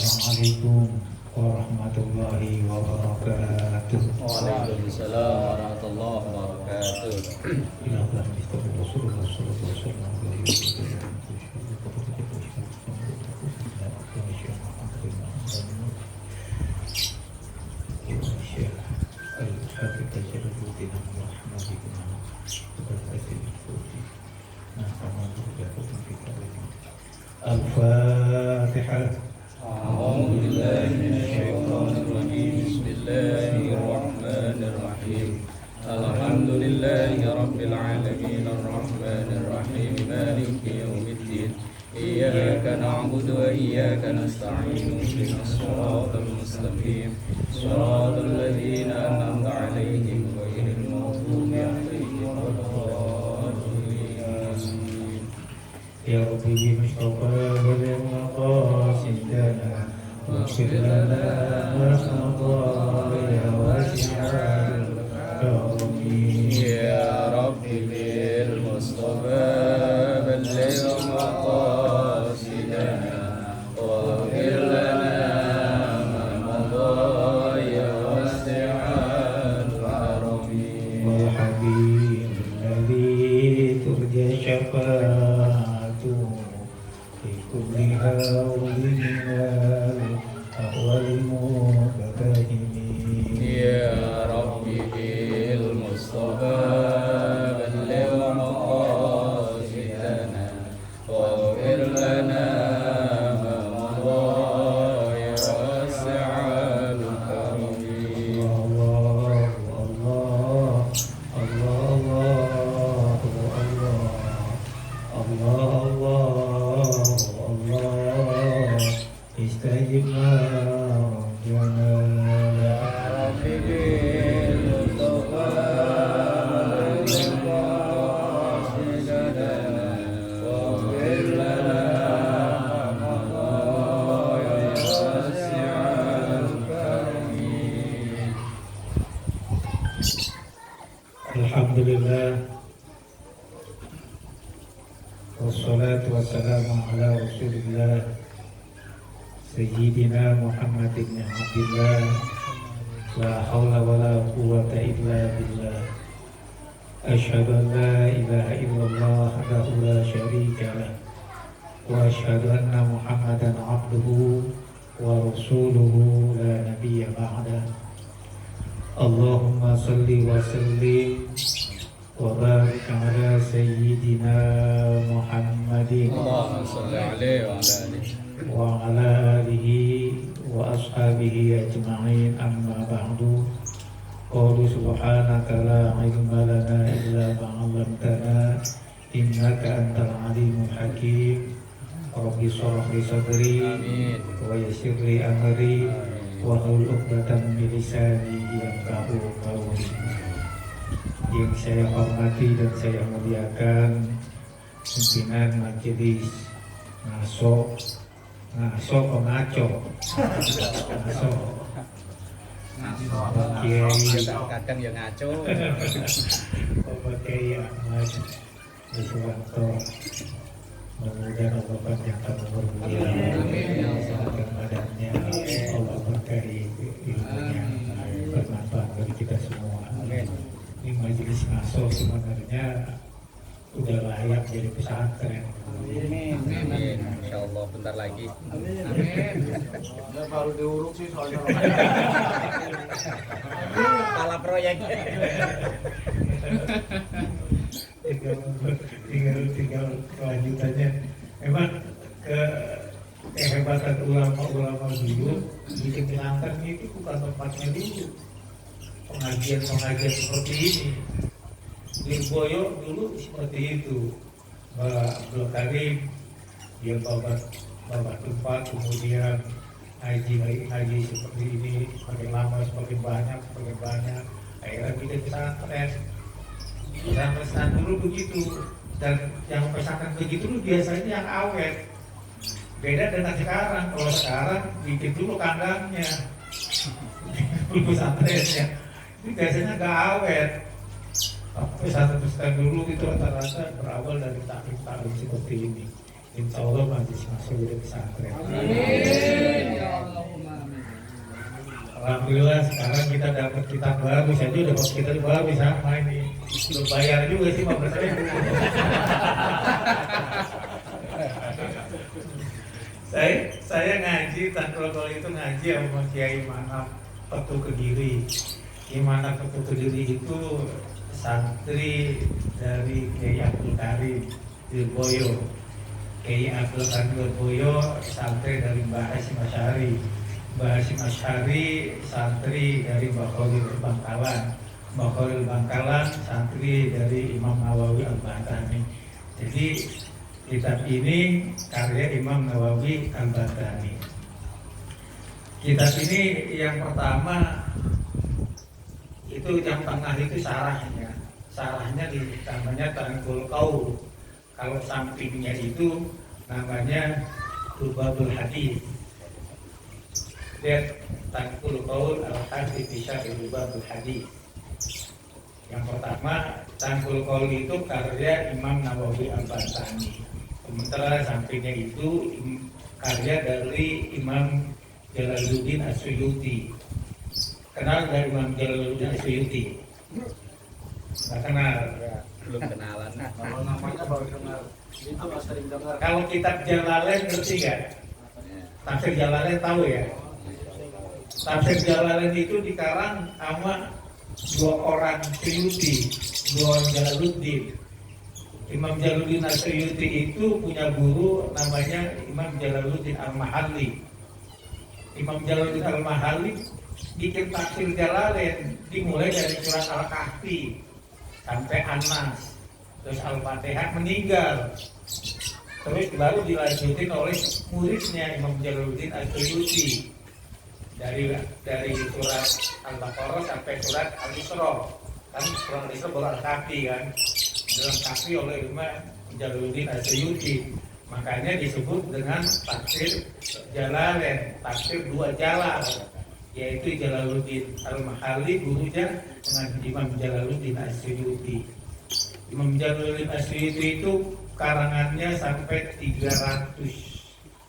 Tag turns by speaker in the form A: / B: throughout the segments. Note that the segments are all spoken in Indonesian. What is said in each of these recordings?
A: Assalamualaikum warahmatullahi wabarakatuh.
B: Waalaikumsalam warahmatullahi wabarakatuh.
A: Al-Fatihah.
B: A'udzu billahi minasyaitonir rajim. Bismillahirrahmanirrahim. Alhamdulillahi rabbil alamin arrahmanir rahim maliki yaumiddin. Iyyaka na'budu wa iyyaka nasta'in. Ihdinas siratal mustaqim. Shiratal ladzina an'amta 'alaihim ghairil maghdubi 'alaihim waladdallin.
A: Ya Rabbi Mustafa wal maqasidana waghfir lana warhamna ya wasi'al karami.
B: Ya Rabbi bil Mustafa balligh maqasidana waghfir lana ma madha ya wasi'al karami.
A: Wal habib alladhi turja syafa'atuhu fi kulli hawlin minal ahwalil mubahimin.
B: Ya Rabbi bil Mustafa balligh maqasidana waghfir lana ma madha ya wasi'al karami.
A: Allah Allah Allah Allah Allah Allah istajibna rabbana.
B: Rabbi bil Mustafa balligh maqasidana waghfir lana ma madha ya wasi'al karami.
A: Alhamdulillah wassalatu wassalamu ala rasulillah Sayyidina Muhammad ibn Abdillah la hawla wa la quwwata illa billah. Asyhadu an la ilaha illallah wahdahu la syarika lah wa asyhadu anna Muhammadan abduhu wa rasuluhu la nabiyya ba'dah. Allahumma salli wa sallim wa barik ala sayyidina Muhammadin
B: Allahumma shalli alaihi wa ala alihi.
A: wa ala alihi wa ashabihi ajma'in, amma ba'du. Qalu subhanaka la ilma lana illa ma 'allamtana innaka antal alimul hakim. Rabbi shrah li sadri
B: Amin.
A: wa yassir li amri wa hlul 'uqdatam min lisani yafqahu qawli. Yang saya hormati dan saya muliakan pimpinan majelis ngaso ngaco ngaso Kiai
B: Kadang ya ngaco.
A: Bapak Kiai Ahmad Yuswanto, mudah-mudahan Allah panjangkan umurnya, sehatkan badannya, Allah berkahi ilmunya, bermanfaat bagi kita semua. Ini majelis ngaso sebenarnya udah layak jadi pesantren.
B: Amin. Insyaallah bentar lagi.
C: Baru diuruk sih soalnya.
B: Kepala proyek.
A: tinggal kelanjutannya. Memang kehebatan ulama-ulama dulu bikin Kelantan itu bukan tempatnya dulu. Pengajian seperti ini. Lirboyo dulu seperti itu. Abdul Karim dia babat tempat, kemudian ngaji seperti ini, semakin lama semakin banyak, akhirnya kita pesantren. Pesantren dulu begitu, dan yang pesantren begitu dulu biasanya yang awet. Beda dengan sekarang. Kalau sekarang bikin dulu kandangnya, dulu pesantrennya, ini biasanya nggak awet. Pesantren dulu itu rata-rata berawal dari taklim seperti ini. Insya Allah nanti masuk di pesantren. Alhamdulillah sekarang kita dapat kitab baru, saya juga dapat kitab baru sama ini. Belum bayar juga sih 15.000. Saya ngaji kalau itu ngaji sama Kiai Manap Petu Kediri. Kiai Manap Petu Kediri itu santri dari Kiai Abdul Karim Lirboyo. Kiai Abdul Karim Lirboyo santri dari Mbah Hasyim Asy'ari. Mbah Hasyim Asy'ari santri dari Mbah Khalil Bangkalan. Mbah Khalil Bangkalan santri dari Imam Nawawi Al-Bantani. Jadi kitab ini karya Imam Nawawi Al-Bantani. Kitab ini yang pertama itu yang tengah itu sarahnya. Sarahnya namanya Tanqul Qaul. Kalau sampingnya itu namanya Lubabul Hadis. Lihat Tanqul Qaul Al-Hadis bisa Lubabul Hadis. Yang pertama Tanqul Qaul itu karya Imam Nawawi Al-Bantani. Sementara sampingnya itu karya dari Imam Jalaluddin As-Suyuti. Kenal dari Imam Jalaluddin As-Suyuti? Nggak kenal.
B: Belum kenalan.
C: Kalau namanya baru kenal. Itu mas sering dengar.
A: Kalau kitab Jalalain ngerti nggak? Tafsir Jalalain tahu ya? Tafsir Jalalain itu dikarang sama dua orang Suyuti, dua orang Jalaluddin. Imam Jalaluddin As-Suyuti itu punya guru namanya Imam Jalaluddin Al-Mahalli. Imam Jalaluddin Al-Mahalli bikin tafsir Jalalain dimulai dari surat Al-Kahfi sampai An-Nas, terus Al-Fatihah meninggal, terus baru dilanjutin oleh muridnya Imam Jalaluddin As-Suyuti dari surat Al-Baqarah sampai surat Al-Isra. Kan surat Al-Isra baru Al-Kahfi kan, dilengkapi oleh Imam Jalaluddin As-Suyuti. Makanya disebut dengan tafsir Jalalain, tafsir dua jalal, yaitu Jalaluddin Al-Mahalli gurunya dengan Imam Jalaluddin As-Suyuti. Imam Jalaluddin As-Suyuti itu karangannya sampai 300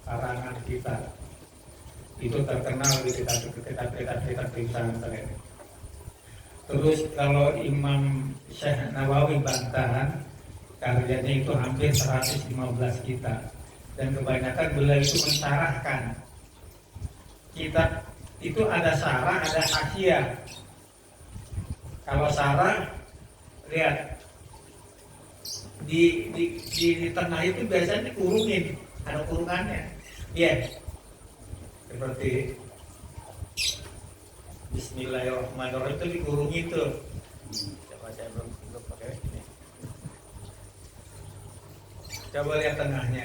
A: karangan kitab. Itu terkenal di kitab di pesantren. Terus kalau Imam Syekh Nawawi Bantahan karyanya itu hampir 115 kitab, dan kebanyakan beliau itu mensarahkan kitab itu. Ada sarah, ada hasyiah. Kalau sarah, lihat di tengah itu biasanya dikurungin, ada kurungannya. Iya, seperti Bismillahirrahmanirrahim itu dikurungin tuh. Coba saya belum pakai ini. Coba lihat tengahnya.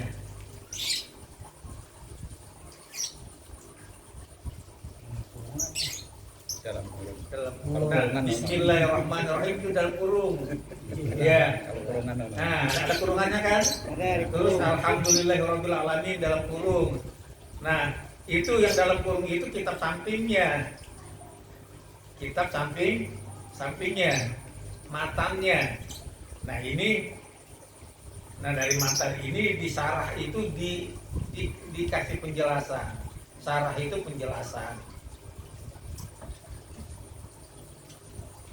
B: Dalam kurung.
A: Nah, Bismillahirrahmanirrahim itu dalam kurung. Ya.
B: Kalau kurungan.
A: Nah, ada kurungannya kan? Terus Alhamdulillahirabbil alamin dalam kurung. Nah, itu yang dalam kurung itu kitab sampingnya. Kitab sampingnya, matannya. Nah, dari matan ini di sarah itu dikasih penjelasan. Sarah itu penjelasan.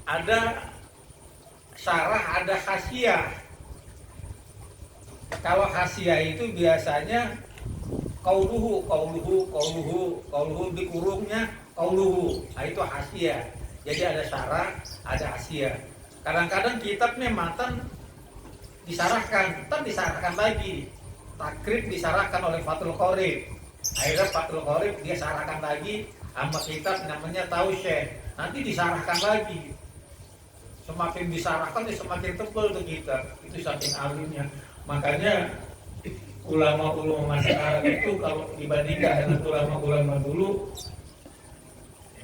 A: Ada sarah, ada hasyiah. Kalau hasyiah itu biasanya qauluhu dikurungnya qauluhu. Nah, itu hasyiah. Jadi ada sarah, ada hasyiah. Kadang-kadang kitabnya matan disarahkan, ntar disarahkan lagi. Takrib disarahkan oleh Fathul Qorib. Akhirnya Fathul Qorib dia sarahkan lagi sama kitab namanya Tausyih. Nanti disarahkan lagi. Semakin disarahkan semakin tebal tuh kitab. Itu saking alimnya. Makanya ulama-ulama sekarang itu kalau dibandingkan dengan ulama-ulama dulu,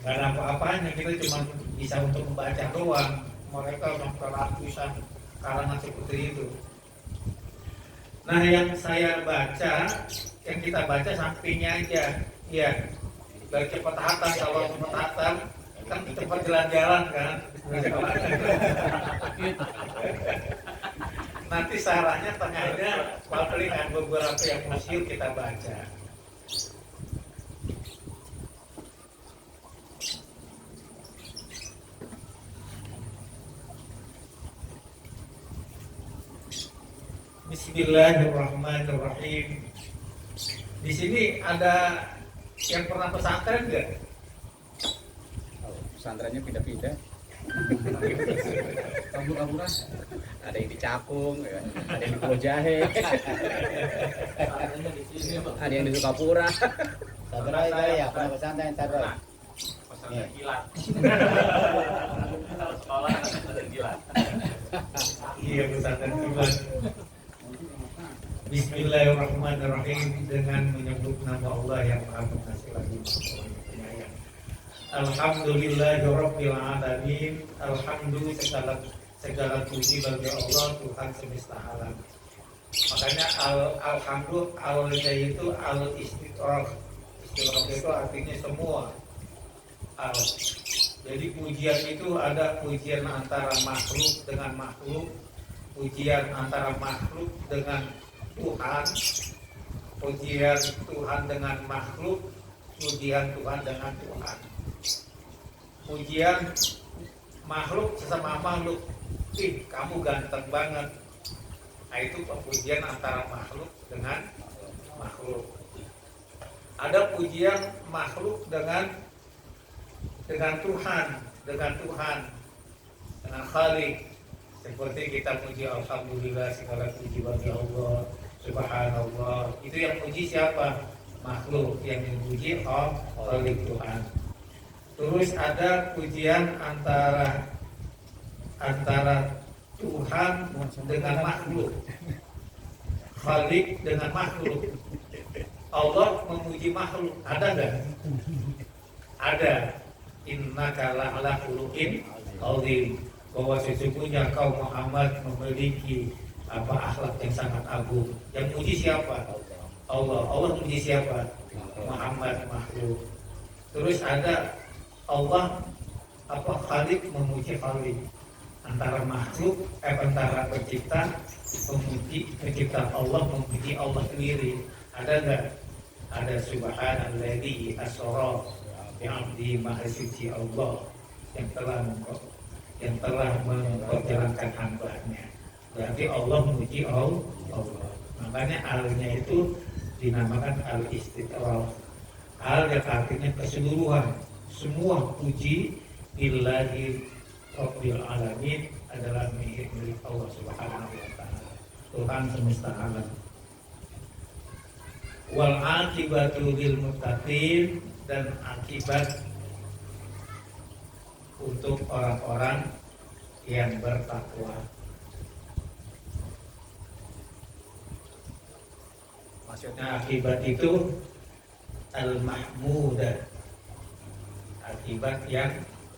A: nggak ada apa-apanya. Kita cuma bisa untuk membaca doang. Mereka sampai ratusan karangan seperti itu. Nah, yang saya baca, yang kita baca sampingnya aja, ya. Biar cepat hatam, kalau cepat hatam, kan cepat jalan-jalan kan. Nanti sarahnya tengahnya paling beberapa yang masyhur kita baca. Bismillahirrahmanirrahim. Di sini ada yang pernah pesantren nggak?
B: Oh, pesantrennya pindah-pindah.
C: Kabur-kaburan.
B: Ada yang di Cakung, ya. Ada yang di Pulau Jahe,
C: Adanya di sini, Bang.
B: ada yang di Sukapura.
D: Sadrai ya, pernah pesantren sadrai.
C: Pesantren kilat. Kalau sekolah pesantren kilat.
A: Iya, pesantren kilat. Bismillahirrahmanirrahim, dengan menyebut nama Allah yang Maha Pengasih lagi Maha Penyayang. Alhamdulillahirabbil alamin. Alhamdulillah, segala puji bagi Allah Tuhan semesta alam. Makanya alhamdulillah awalnya itu al istiqraq. Istiqraq itu artinya semua. Jadi pujian itu ada pujian antara makhluk dengan makhluk, pujian antara makhluk dengan Tuhan, pujian Tuhan dengan makhluk, pujian Tuhan dengan Tuhan. Pujian makhluk sesama makhluk, kamu ganteng banget. Nah, itu pujian antara makhluk dengan makhluk. Ada pujian makhluk dengan Tuhan, dengan Khalik. Seperti kita puji alhamdulillah, segala puji bagi Allah, subhanallah. Itu yang puji siapa? Makhluk. Yang dipuji Khalik, Tuhan. Terus ada pujian antara Tuhan dengan makhluk, Khalik dengan makhluk. Allah memuji makhluk, ada nggak? Ada. Innaka la'ala khuluqin azim. Bahwa sesungguhnya kau Muhammad memiliki akhlak yang sangat agung. Yang puji siapa? Allah. Allah puji siapa? Muhammad, makhluk. Terus ada Allah Khalik memuji Khalik. Antara makhluk, antara pencipta memuji pencipta Allah, memuji Allah sendiri. Ada enggak? Ada subhanalladzi asra bi 'abdi, maha suci Allah yang telah memperjalankan hamba-Nya. Berarti Allah memuji Allah. Makanya alnya itu dinamakan al-istiqrar. Al yang artinya keseluruhan. Semua puji lillahi rabbil alamin adalah milik Allah Subhanahu wa taala, Tuhan semesta alam. Wal akibatu lil muttaqin, dan akibat untuk orang-orang yang bertakwa. Maksudnya akibat itu al-mahmudah, akibat yang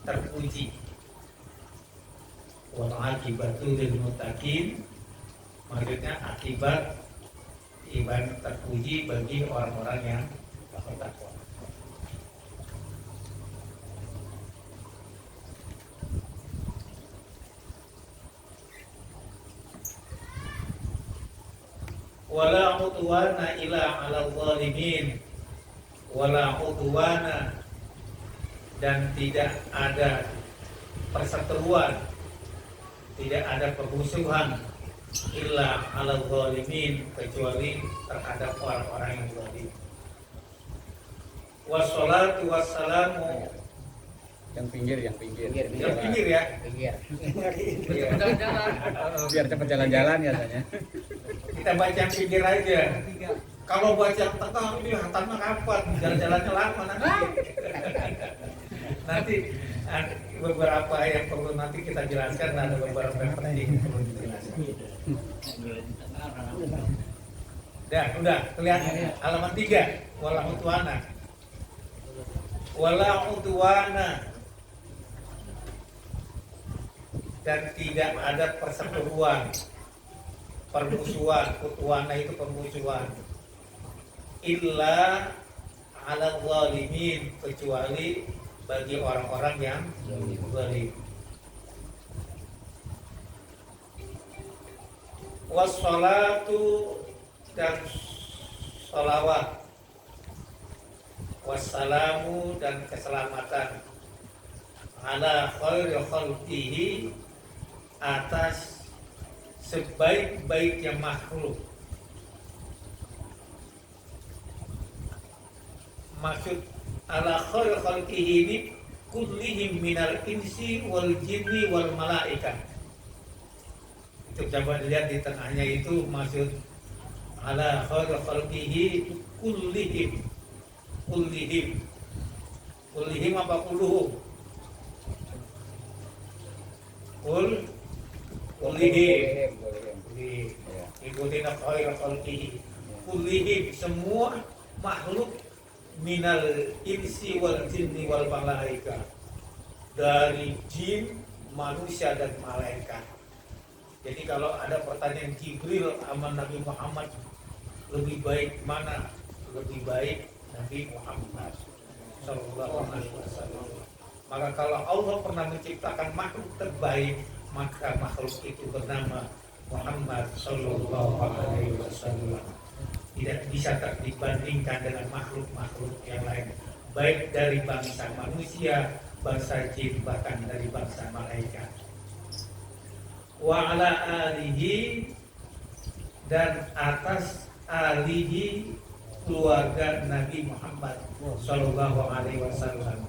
A: terpuji. Wal akibatu lil muttaqin, maksudnya akibat terpuji bagi orang-orang yang bertakwa. Wala udwana ila 'alal zalimin, wala udwana, dan tidak ada perseteruan, tidak ada permusuhan illa 'alal zalimin, kecuali terhadap orang-orang yang zalim. Wassalatu wassalamu,
B: Yang pinggir.
A: yang pinggir ya.
D: Pinggir.
C: Jalan-jalan.
B: Biar cepat jalan-jalan ya katanya.
A: Kita baca yang pinggir aja. Kalau baca yang tengah ini hantarnya kapan? Jalan-jalannya lama nanti. Nanti beberapa yang perlu nanti kita jelaskan, ada beberapa yang penting yang perlu dijelaskan. Udah kelihatan halaman 3. Wala udwana, dan tidak ada perseteruan, permusuhan. Udwana itu permusuhan. Illa 'alal zalimin, kecuali bagi orang-orang yang zalim. wassalatu dan salawat, wassalamu dan keselamatan, ala khairi khalqihi atas sebaik-baiknya makhluk. Maksud ala khairi khalqihi ini kullihim minal insi wal jinni wal malaika. Itu coba dilihat di tengahnya itu maksud ala khairi khalqihi itu kullihim. Kullihim apa kulluhum? Kullihim. Ikutin khairi khalqihi. Kullihim semua makhluk minal insi wal jinni wal malaika, dari jin, manusia dan malaikat. Jadi kalau ada pertanyaan Jibril sama Nabi Muhammad lebih baik mana? Lebih baik Nabi Muhammad sallallahu alaihi wasallam. Maka kalau Allah pernah menciptakan makhluk terbaik, maka makhluk itu bernama Muhammad sallallahu alaihi wasallam. Tidak bisa dibandingkan dengan makhluk-makhluk yang lain, baik dari bangsa manusia, bangsa jin, bahkan dari bangsa malaikat. Wa ala alihi dan atas alihi keluarga Nabi Muhammad sallallahu alaihi wasallam.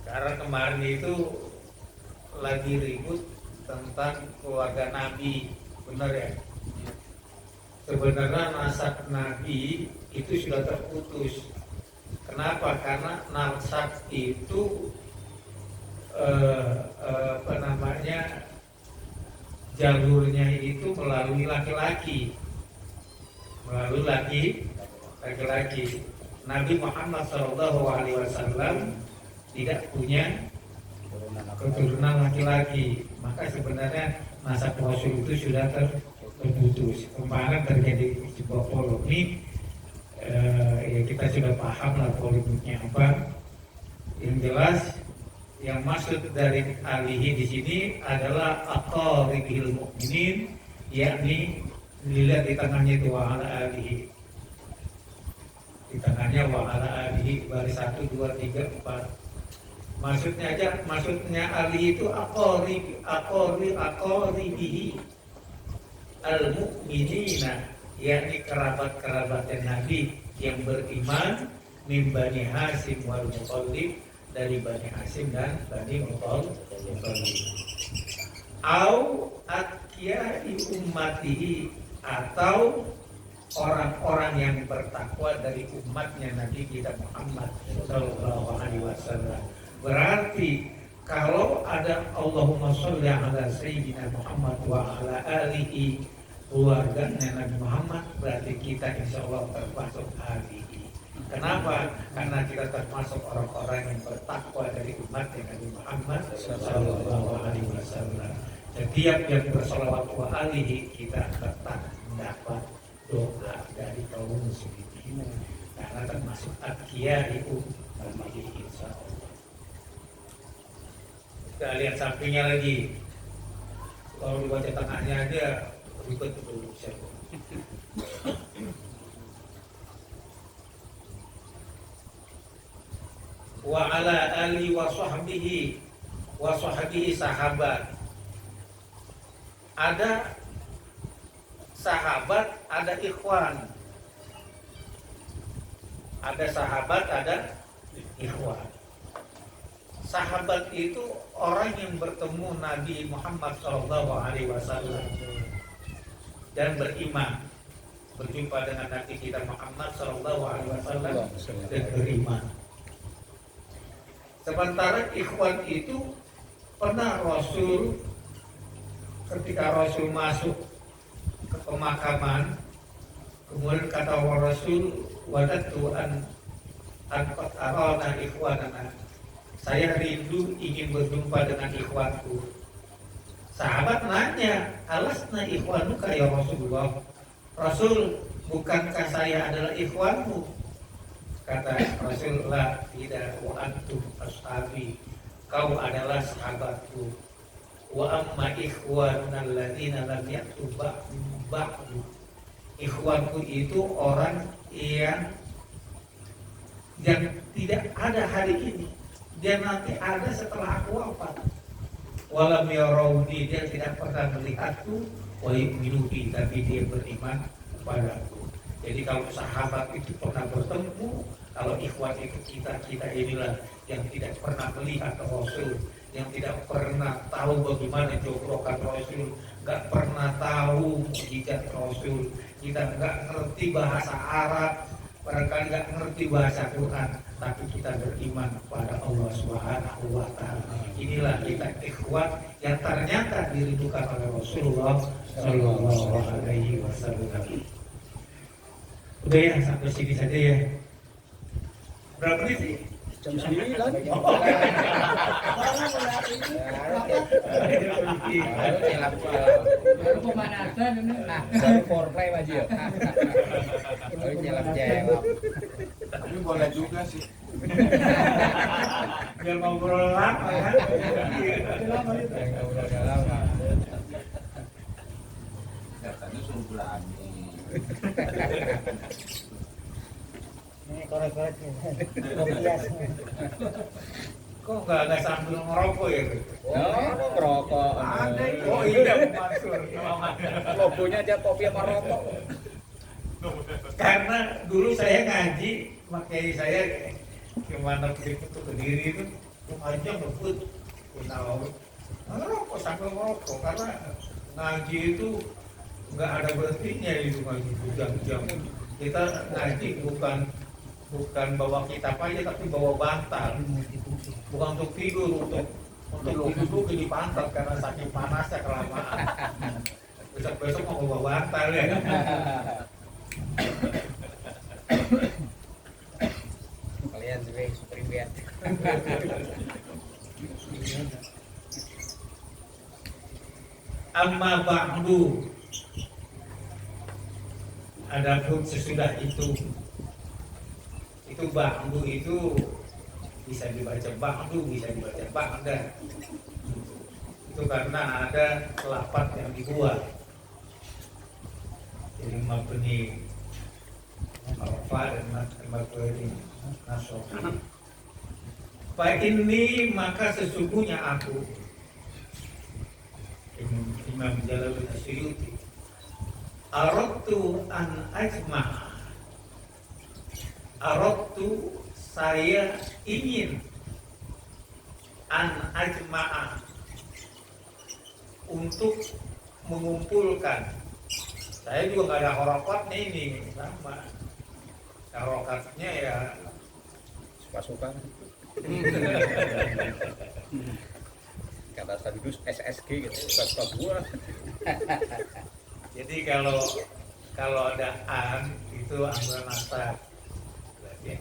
A: Karena kemarin itu lagi ribut tentang keluarga Nabi. Benar ya? Sebenarnya nasab Nabi itu sudah terputus. Kenapa? Karena nasab itu jalurnya itu melalui laki-laki. Nabi Muhammad SAW tidak punya keturunan laki-laki, maka sebenarnya nasab Rasul itu sudah terputus. Kemarin terjadi sebuah polemik, ya kita sudah paham lah polemiknya apa. Yang jelas, yang maksud dari alihi di sini adalah aqaribul mukminin, yakni dilihat di tangannya itu wa ala alihi. Di tangannya wa ala alihi baris 1 2 3 4. Maksudnya alihi itu aqaribihi al-mu'minina, yakni kerabat-kerabatnya Nabi yang beriman min Bani Hasyim wal Muthalib, dari Bani Hasyim dan Bani Muthalib. Au atqiyai ummatihi, atau orang-orang yang bertakwa dari umatnya Nabi kita Muhammad sallallahu alaihi wasallam. Berarti kalau ada Allahumma sholli ala sayyidina Muhammad wa ala alihi, keluarganya Nabi Muhammad, berarti kita insya Allah termasuk alihi. Kenapa? Karena kita termasuk orang-orang yang bertakwa dari umatnya Nabi Muhammad sallallahu alaihi wasallam. Setiap yang bersolawat wa alihi, kita tetap mendapat doa dari kaum muslimin, karena termasuk atqiyai ummati insya Allah. Kita lihat sampingnya lagi. Kalau dibaca tengahnya aja ribet betul. Wa ala ali wa sahbihi sahabat. Ada sahabat, ada ikhwan. Ada sahabat, ada ikhwan. Sahabat itu orang yang bertemu Nabi Muhammad SAW dan beriman, berjumpa dengan Nabi kita Muhammad SAW dan beriman. Sementara ikhwan itu pernah Rasul, ketika Rasul masuk ke pemakaman, kemudian kata Rasul, wadatu an qad arana ikhwanana, saya rindu ingin berjumpa dengan ikhwanku. Sahabat nanya, alasna ikhwanuka ya Rasulullah? Rasul, bukankah saya adalah ikhwanmu? Kata Rasulullah, tidak, wa antum ashabi, kau adalah sahabatku. Wa amma ikhwanuna alladzina lam ya'tu ba'du. Ikhwanku itu orang yang tidak ada hari ini, dia nanti ada setelah aku wafat. Walam yarawni, dia tidak pernah melihatku. Wa yu'minu bi, tapi dia beriman kepadaku. Jadi kalau sahabat itu pernah bertemu, kalau ikhwan itu kita inilah yang tidak pernah melihat Rasul, yang tidak pernah tahu bagaimana jobrokan Rasul, nggak pernah tahu mukjizat Rasul, kita nggak ngerti bahasa Arab, barangkali nggak ngerti bahasa Quran, tapi kita beriman kepada Allah Subhanahu wa Ta'ala. Inilah kita ikhwan yang ternyata dirindukan oleh Rasulullah Sallallahu Alaihi Wasallam. Udah ya, sampai sini saja ya. Berapa menit sih?
B: Jam 9.
C: Baru pemanasan ini.
B: Baru foreplay aja ya. Baru nyelam jawab.
E: Tapi boleh juga sih.
A: Biar ngobrol lama ya.
B: Ngobrol lama.
E: Katanya suruh berani.
D: Ini korek-korek kopi hias.
A: Kok nggak sambil ngerokok ya?
B: Oh, ngerokok.
A: Ada. Oh iya, Mansur.
B: Logonya aja kopi sama rokok.
A: Karena dulu saya ngaji, makanya saya kemana itu ke diri itu aja ngebut kita ngerokok sambil ngerokok, karena ngaji itu nggak ada berhentinya itu ngaji jam-jam. Kita ngaji bukan bawa kitab aja, tapi bawa bantal, bukan untuk tidur, untuk duduk di pantat karena saking panasnya kelamaan. Besok mau bawa bantal ya.
B: Kalian sebagai pribad.
A: Amma ba'du, adapun sesudah itu ba'du itu bisa dibaca ba'du, bisa dibaca ba'da. Itu karena ada lafaz yang dibuat. Jadi mabni marfa dan mabni nasab. Fa ini maka sesungguhnya aku, Imam Jalaluddin Asyuyuti, aradtu an ajma', aradtu saya ingin, an ajma'a untuk mengumpulkan. Saya juga nggak ada harokatnya ini sama. Harokatnya ya
B: Suka-suka. Kata Stadius SSG gitu, suka-suka gua.
A: jadi kalau ada an itu ambil nasab. Ya,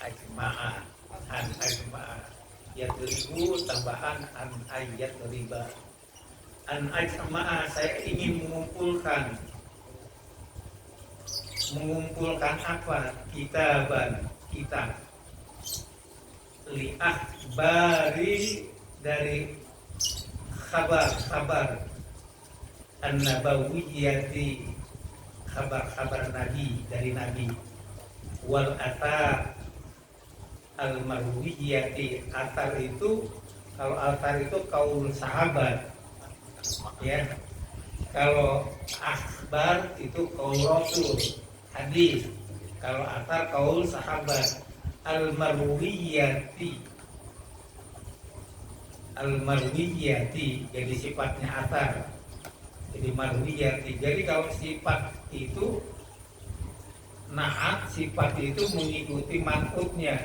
A: ajma'a, an ajma'a. Ya teribu tambahan an ayat riba. An ajma'a, saya ingin mengumpulkan apa? Kitaban, kitab. Li akhbari, dari kabar an-nabawiyyati, kabar nabi, dari nabi. Wal athar al-marwiyyati, athar itu, kalau athar itu kaul sahabat ya, kalau akhbar itu kaul rasul, hadis. Kalau athar kaul sahabat. Al-marwiyyati, jadi sifatnya athar, jadi marwiyati. Jadi kalau sifat itu naat, sifat itu mengikuti man'utnya,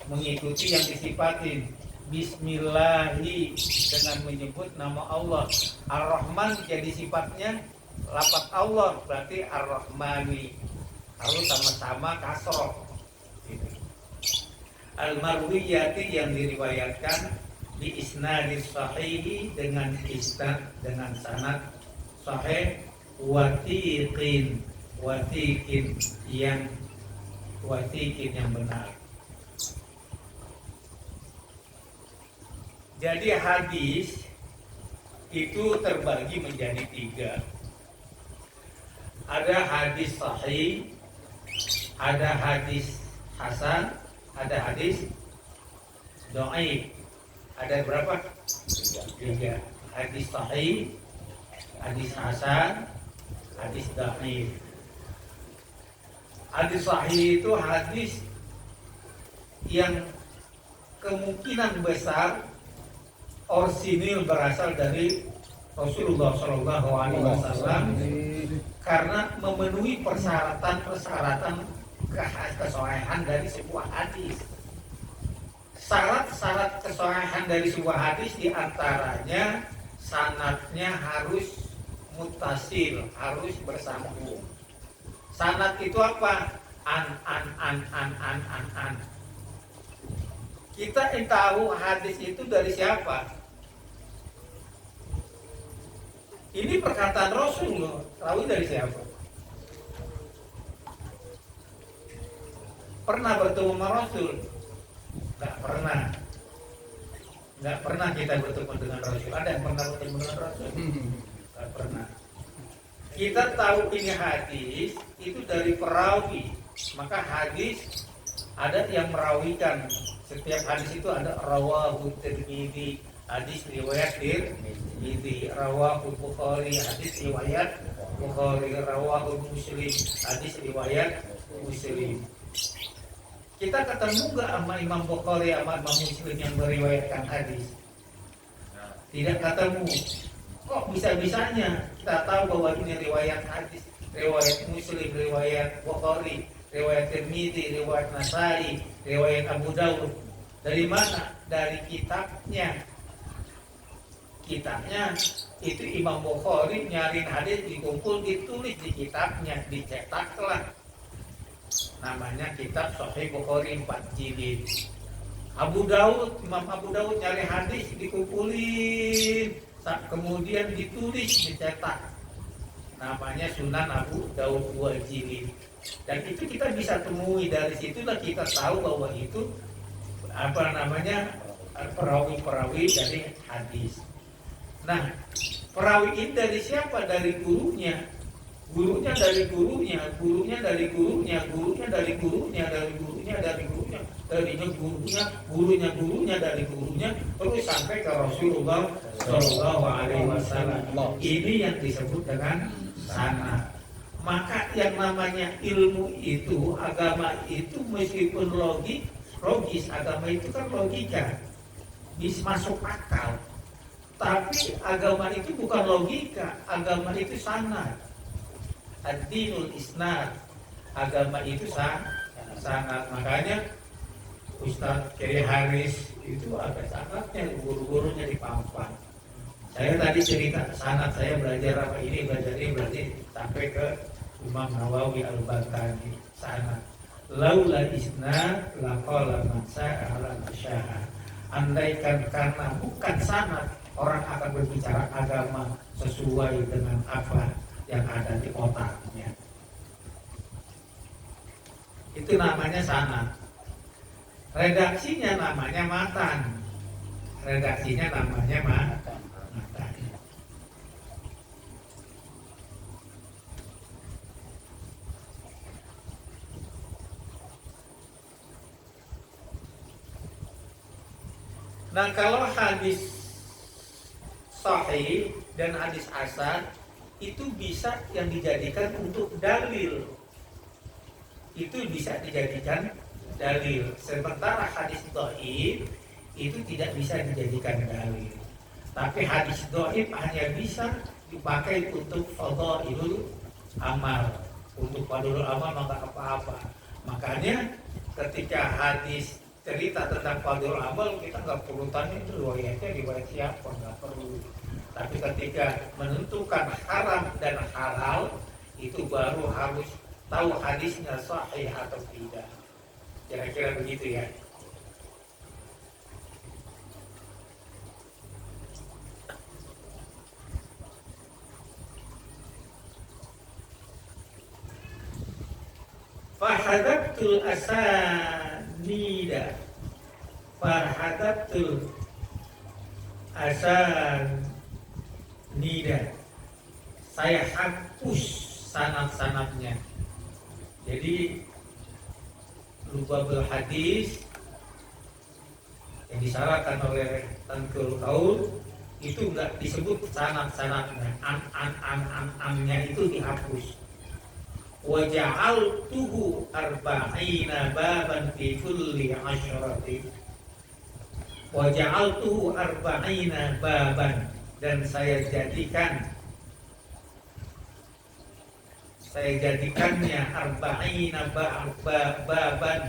A: mengikuti yang disifatin. Bismillahi, dengan menyebut nama Allah. Ar-Rahman jadi sifatnya lafaz Allah, berarti Ar-Rahmani, harus sama-sama kasroh. Al-marwiyati, yang diriwayatkan di isnadis sahihi, dengan isnad, dengan sanad sahih, watiqin yang benar. Jadi hadis itu terbagi menjadi 3. Ada hadis sahih, ada hadis hasan, ada hadis dhaif. Ada berapa? 3. Hadis sahih, hadis hasan, hadis dhaif. Hadis sahih itu hadis yang kemungkinan besar orisinil berasal dari Rasulullah Shallallahu Alaihi Wasallam karena memenuhi persyaratan kesahihan dari sebuah hadis. Syarat-syarat kesahihan dari sebuah hadis diantaranya sanadnya harus muttasil, harus bersambung. Sanad itu apa? An. Kita tahu hadis itu dari siapa? Ini perkataan Rasul loh. Tahu dari siapa? Pernah bertemu sama Rasul? Nggak pernah. Nggak pernah kita bertemu dengan Rasul. Ada yang pernah bertemu dengan Rasul? Nggak pernah. Kita tahu ini hadis itu dari perawi. Maka hadis ada yang merawikan. Setiap hadis itu ada rawahu Tirmidzi, hadis riwayat Tirmidzi, rawahu Bukhari, hadis riwayat Bukhari, rawahu Muslim, hadis riwayat Muslim. Kita ketemu nggak sama Imam Bukhari, sama Imam Muslim yang meriwayatkan hadis? Tidak ketemu. Kok bisa-bisanya kita tahu bahwa ini riwayat hadis, riwayat Muslim, riwayat Bukhari, riwayat Tirmidzi, riwayat Nasai, riwayat Abu Dawud. Dari mana? Dari kitabnya. Kitabnya itu Imam Bukhari nyariin hadis, dikumpul, ditulis di kitabnya, dicetaklah. Namanya kitab Sahih Bukhari 4 jilid. Abu Dawud, Imam Abu Dawud nyari hadis, dikumpulin, kemudian ditulis, dicetak. Namanya Sunan Abu Dawud 2 jilid. Dan itu kita bisa temui, dari situlah kita tahu bahwa itu perawi-perawi dari hadis. Nah, perawi ini dari siapa? Dari gurunya. Gurunya dari gurunya, gurunya dari gurunya, gurunya dari gurunya, dari gurunya, dari gurunya, darinya gurunya dari gurunya, terus sampai ke Rasulullah Shallallahu Alaihi Wasallam. Ini yang disebut dengan sanad. Maka yang namanya ilmu itu, agama itu meskipun logis, agama itu kan logika, bisa masuk akal. Tapi agama itu bukan logika, agama itu sanad. Ad-dinul isnad, agama itu sanad. Makanya Ustaz Kiai Haris itu ada sanadnya, guru-gurunya di Pampang. Saya tadi cerita sanad, saya belajar apa ini, belajar sampai ke Imam Nawawi Al-Baghdadi sanad. Laula isnad laqala man sa'ala masya'a. Andaikan karena bukan sanad, orang akan berbicara agama sesuai dengan apa yang ada di otaknya. Itu namanya sanad. Redaksinya namanya matan. Redaksinya namanya matan. Nah, kalau hadis sahih dan hadis hasan itu bisa yang dijadikan untuk dalil. Itu bisa dijadikan dalil. Sementara hadis dhaif itu tidak bisa dijadikan dalil. Tapi hadis dhaif hanya bisa dipakai untuk fadhailul amal. Untuk fadhailul amal maka apa-apa. Makanya ketika hadis cerita tentang fadhailul amal, kita nggak perlu tanya itu riwayat siapa, nggak perlu. Tapi ketika menentukan haram dan halal, itu baru harus tahu hadisnya sahih atau tidak. Kira-kira begitu ya. Fahadatul asanida, fahadatul asan nida. Saya hapus sanad-sanadnya. Jadi lubabul hadis yang disalahkan oleh Tanqul Qaul itu enggak disebut sanad-sanadnya, an-nya itu dihapus. Wa ja'altuhu arba'ina baban fi kulli asyrati. Wa ja'altuhu arba'ina baban, dan saya jadikannya arba'ina baban,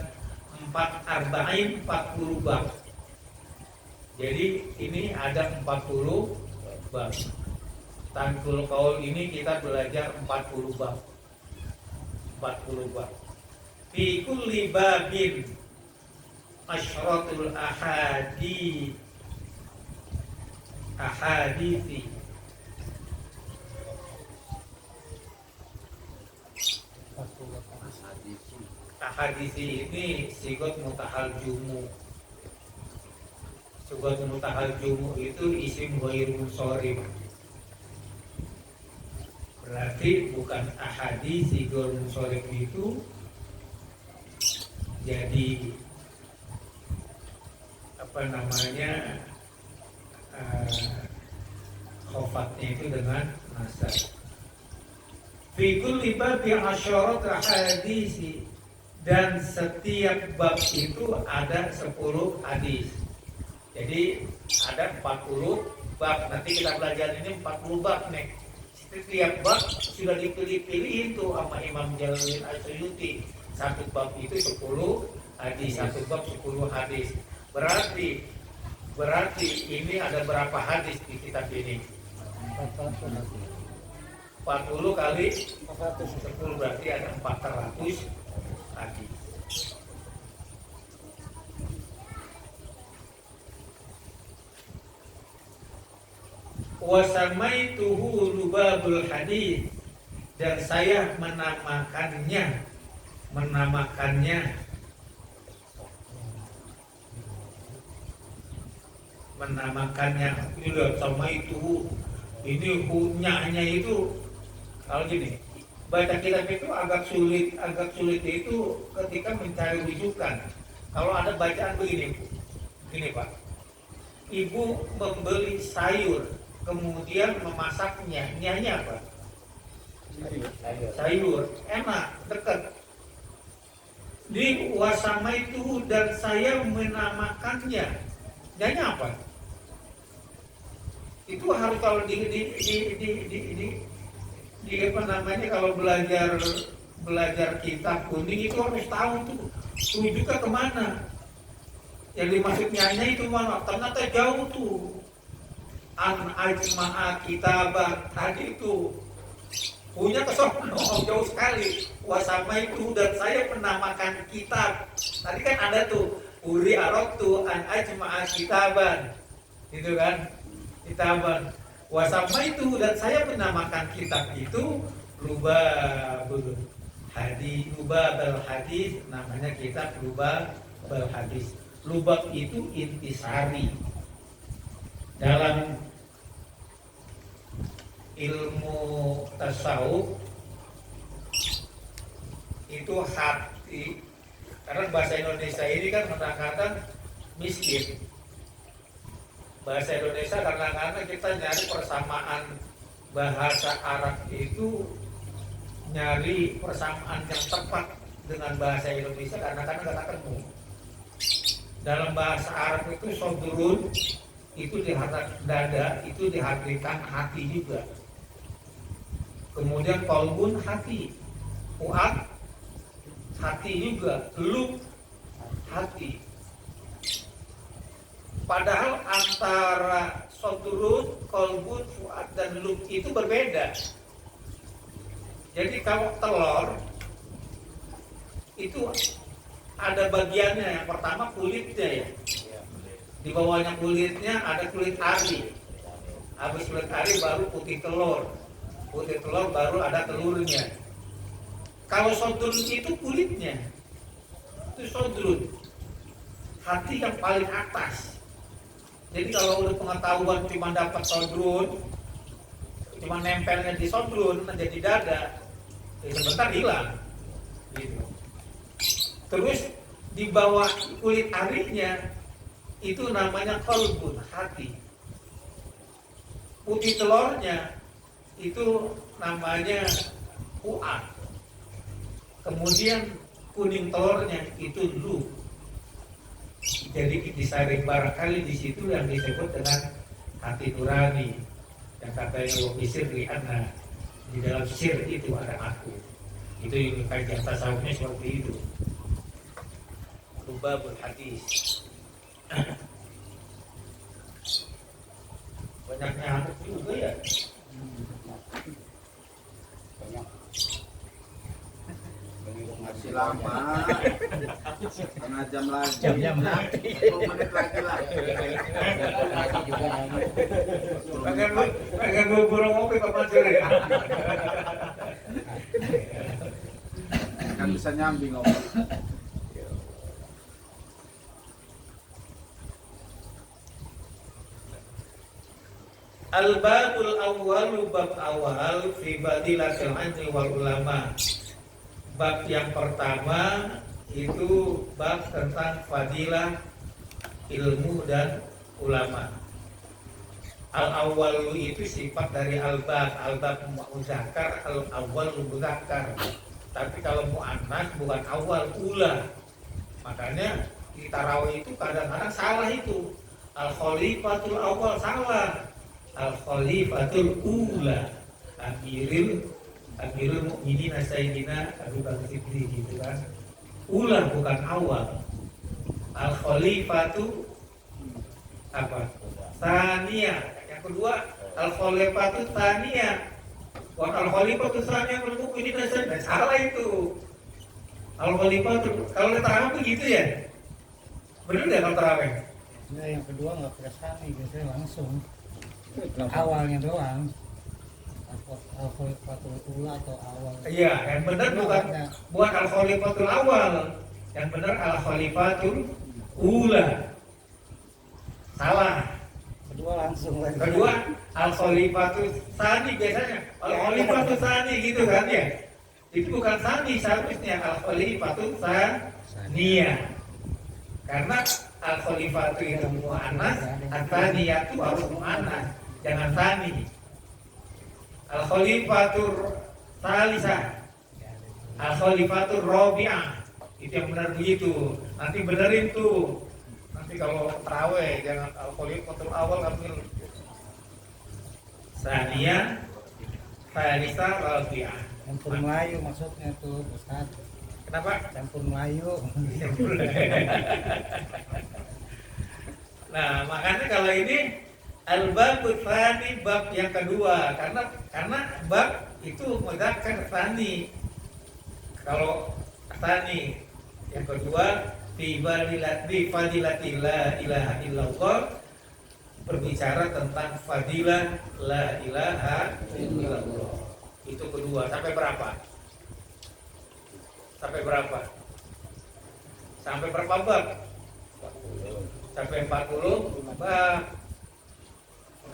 A: 40 bab. Jadi ini ada 40 bab. Tanqul Qaul ini kita belajar 40 bab. 40 bab. Fi kulli babin asyratul ahadithi. Ahadisi ini sigot mutahal jumu. Sigot mutahal jumu itu isim ghair munsharif. Berarti bukan ahadisi ghair munsharif itu jadi apa namanya khofatnya itu dengan nasab. Fi kulli babi asyarat hadisi, dan setiap bab itu ada 10 hadis. Jadi ada 40 bab. Nanti kita belajar ini 40 bab nih. Setiap bab sudah dipilih-pilih itu sama Imam Jalaluddin As-Suyuti. Satu bab itu 10 hadis, satu bab 10 hadis. Berarti ini ada berapa hadis di kitab ini? 40 kali 10 berarti ada 400 hadis. Wa samaituhu lubabul hadis, dan saya menamakannya ini loh, samaituhu. Ini hunyanya itu kalau gini, baca kitab itu agak sulit itu ketika mencari rujukan. Kalau ada bacaan begini Pak, ibu membeli sayur kemudian memasaknya, nyanya apa? Sayur, enak, dekat. Di wasama itu, dan saya menamakannya, nyanya apa? Itu harus kalau di apa namanya, kalau belajar kitab kuning itu harus tahu tuh rujukan kemana. Yang dimaksud nyanya itu mana? Ternyata jauh tuh. An ajma'a kitabah tadi itu punya kesono jauh sekali. Wasama itu, dan saya menamakan kitab. Tadi kan ada tuh uri aroktu an ajma'a kitaban, gitu kan? Kitaban. Wasama itu, dan saya menamakan kitab itu lubabul hadis, namanya kitab lubabul hadis. Lubab itu intisari. Dalam ilmu tasawuf itu hati, karena bahasa Indonesia ini kan kadang-kadang miskin. Bahasa Indonesia kadang-kadang kita nyari persamaan bahasa Arab itu, nyari persamaan yang tepat dengan bahasa Indonesia kadang-kadang nggak ketemu. Dalam bahasa Arab itu sodrun itu diharap dada, itu diartikan hati juga. Kemudian qalbun hati, fuad hati juga, lub hati. Padahal antara sodrun, qalbun, fuad dan lub itu berbeda. Jadi kalau telur itu ada bagiannya, yang pertama kulitnya ya. Di bawahnya kulitnya ada kulit ari. Habis kulit ari baru putih telur. Putih telur baru ada telurnya. Kalau sodrun itu kulitnya, itu sodrun, hati yang paling atas. Jadi kalau udah pengetahuan cuma dapat sodrun, cuma nempelnya di sobrun, di dada, ya sebentar hilang. Gitu. Terus di bawah kulit arinya itu namanya kolbun, hati. Putih telurnya itu namanya fuad. Kemudian kuning telurnya itu lu. Jadi disaring barangkali di situ yang disebut dengan hati nurani. Yang katanya wabisir li'anna, di dalam sir itu ada aku. Itu yang kajian tasawufnya seperti itu. Rubabul hadis. Banyak nyamuk juga ya.
E: Masih lama. Setengah jam lagi.
B: Jam-jam lagi.
E: 10 menit lagi lah.
B: Lagi juga
A: Pengen burung ngopi kapan sore ya?
E: Kan bisa nyambi ngomong.
A: Al-babul awwalu bab awal fi badilatil ilmi wal ulama. Bab yang pertama itu bab tentang fadilah ilmu dan ulama. Al-awwalu itu sifat dari al-bab. Al-bab muzakkar, al-awwal muzakkar. Tapi kalau muannas bukan awal, ula. Makanya di tarawih itu kadang-kadang salah itu. Al-khalifatul awal salah. Al-khalifatul ula. Amirul mukminin sayyidina Abu Bakar Siddiq gitu kan. Ula bukan awal. Al-khalifatu apa? Tsaniyah. Yang kedua al-khalifatu tsaniyah. Wa al-khalifatu tsaniyah Amirul mukminin sayyidina. Salah itu. Al-khalifatu kalau tarawih begitu ya. Benar enggak kalau tarawih?
D: Nah, yang kedua nggak pernah sami, biasanya langsung awalnya doang. Al-Khalifatul Ula atau awal.
A: Iya, yang benar bukan al-khalifatul awal. Yang benar al-khalifatul ula. Salah.
D: Kedua langsung lagi.
A: Kedua al-khalifatul tsani biasanya. Al-khalifatul tsani gitu kan ya. Itu bukan tsani seharusnya al-khalifatul tsaniyah. Karena al-khalifatu itu mu'annas, at-tsaniyah itu harus mu'annas, jangan tsani. Al-khalifatur talisah, al-khalifatur rabi'ah, itu yang benar begitu. Nanti benerin tuh. Nanti kalau tarawih jangan al-khalifatur awal ambil tsaniyah, talisah, rabi'ah.
D: Campur Melayu maksudnya tuh, Ustaz.
A: Kenapa?
D: Campur Melayu.
A: Nah, makanya kalau ini al-babul tsani, bab yang kedua, karena bab itu mudzakkar tsani. Kalau tsani yang kedua fi fadilati la ilaha illallah, berbicara tentang fadilah la ilaha illallah. Itu kedua. Sampai berapa? Sampai berapa? Sampai berapa bab? Sampai 40 bab.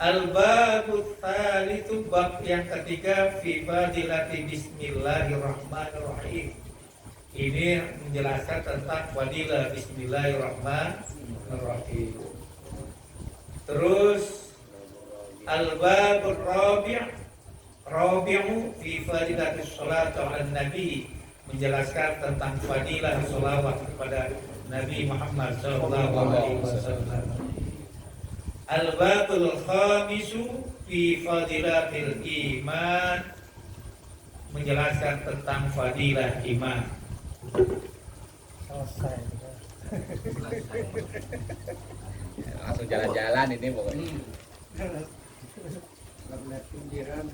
A: Al-babut tsalitsu, bab yang ketiga fi fadilati bismillahirrahmanirrahim. Ini menjelaskan tentang fadilah bismillahirrahmanirrahim. Terus al-babur rabi'u fi fadilati sholati 'alan nabi, menjelaskan tentang fadilah sholawat kepada Nabi Muhammad SAW. Al-babul khamisu fi fadilatil iman, menjelaskan tentang fadilah iman.
D: Selesai.
B: langsung jalan-jalan ini pokoknya.
D: Lihat pinggiran.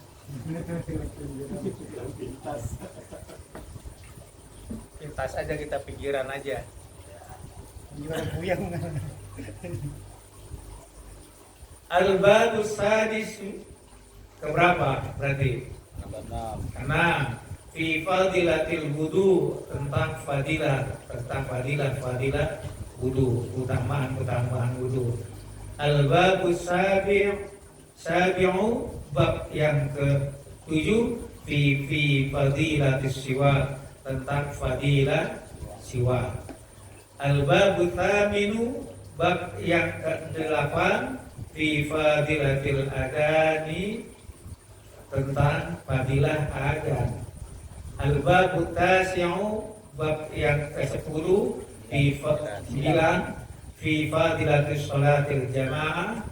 A: Pintas aja kita pikiran aja.
D: Pinggiran puyeng.
A: Al-babus sadis, keberapa berarti?
B: Nomor 6.
A: Karena fi fadilatil wudu, tentang fadilah wudu, utamaan wudu. Al-babus Sabi'u bab yang ke-7 fi fadilatis siwak, tentang fadilah siwak. Al-babu thaminu bab yang ke-8 fi fadilatil adani, tentang fadilah adzan. Al-babu tasi'u bab yang ke-10 fi fadilatis sholatil jamaah,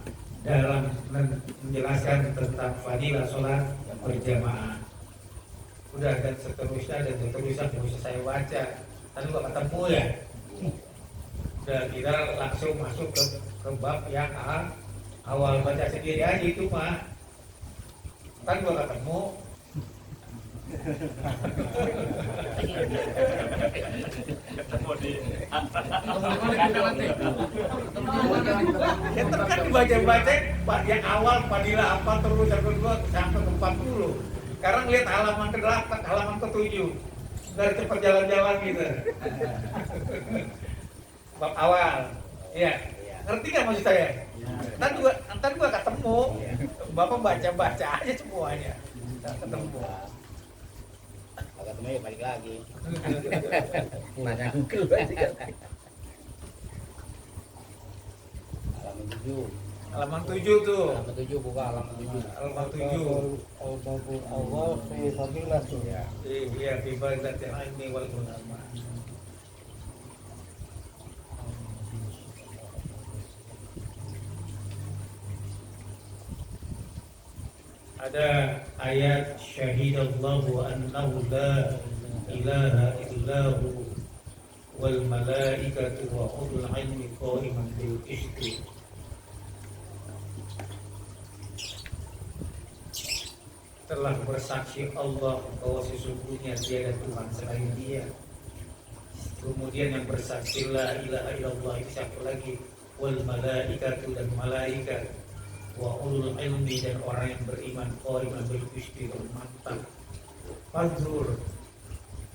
A: dalam menjelaskan tentang fadilah sholat berjamaah. Udah, dan seterusnya nggak bisa saya baca, kan nggak ketemu ya. Udah, kita langsung masuk ke bab yang awal, baca sendiri aja itu mah, kan nggak ketemu. Kita kan dibaca-baca yang awal fadilah apa terus yang kedua sampai ke 40. Sekarang lihat halaman ke-8, halaman ke-7 dari cepat jalan-jalan gitu. Bab awal, ya. Ngerti nggak maksud saya? Ntar gua ketemu, bapak baca-baca aja semuanya. Ntar ketemu.
B: Kalau ketemu ya balik lagi. Nanya Google aja.
A: Halaman 7 tuh.
B: Halaman 7 buka halaman 7.
A: Halaman 7.
D: Al-babu awal fi fadilah tuh.
A: Iya, fi fadilatil ilmi wal ulama. Ada ayat syahidallahu annahu la ilaha illahu wal malaikatu wa ulul ilmi qa'iman bil qisti. Telah bersaksi Allah bahwa sesungguhnya tiada Tuhan selain Dia. Kemudian yang bersaksi la ilaha illallah itu siapa lagi? Wal malaikatu, dan malaikat, wa ulul ilmi, dan orang yang beriman, qa'iman bil qisti, mantap. Fanzur